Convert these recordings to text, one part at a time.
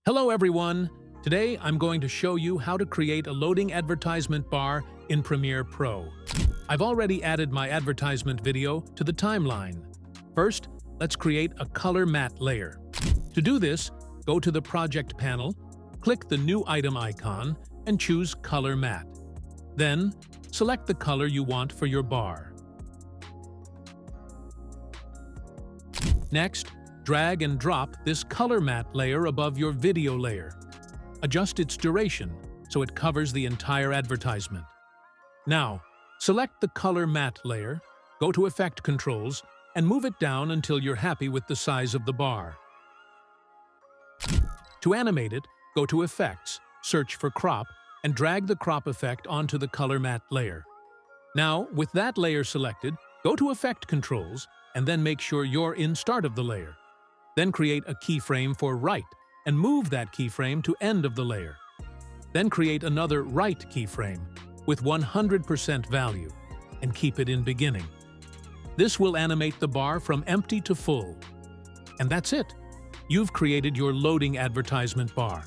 Hello everyone! Today I'm going to show you how to create a loading advertisement bar in Premiere Pro. I've already added my advertisement video to the timeline. First, let's create a color matte layer. To do this, go to the Project panel, click the New Item icon, and choose Color Matte. Then, select the color you want for your bar. Next, drag and drop this color matte layer above your video layer. Adjust its duration so it covers the entire advertisement. Now, select the color matte layer, go to Effect Controls, and move it down until you're happy with the size of the bar. To animate it, go to Effects, search for Crop, and drag the crop effect onto the color matte layer. Now, with that layer selected, go to Effect Controls, and then make sure you're in Start of the layer. Then create a keyframe for Right and move that keyframe to end of the layer. Then create another Right keyframe with 100% value and keep it in Beginning. This will animate the bar from empty to full. And that's it. You've created your loading advertisement bar.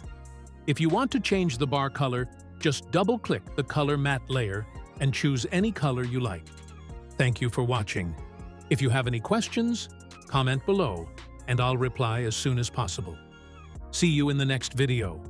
If you want to change the bar color, just double-click the color matte layer and choose any color you like. Thank you for watching. If you have any questions, comment below, and I'll reply as soon as possible. See you in the next video.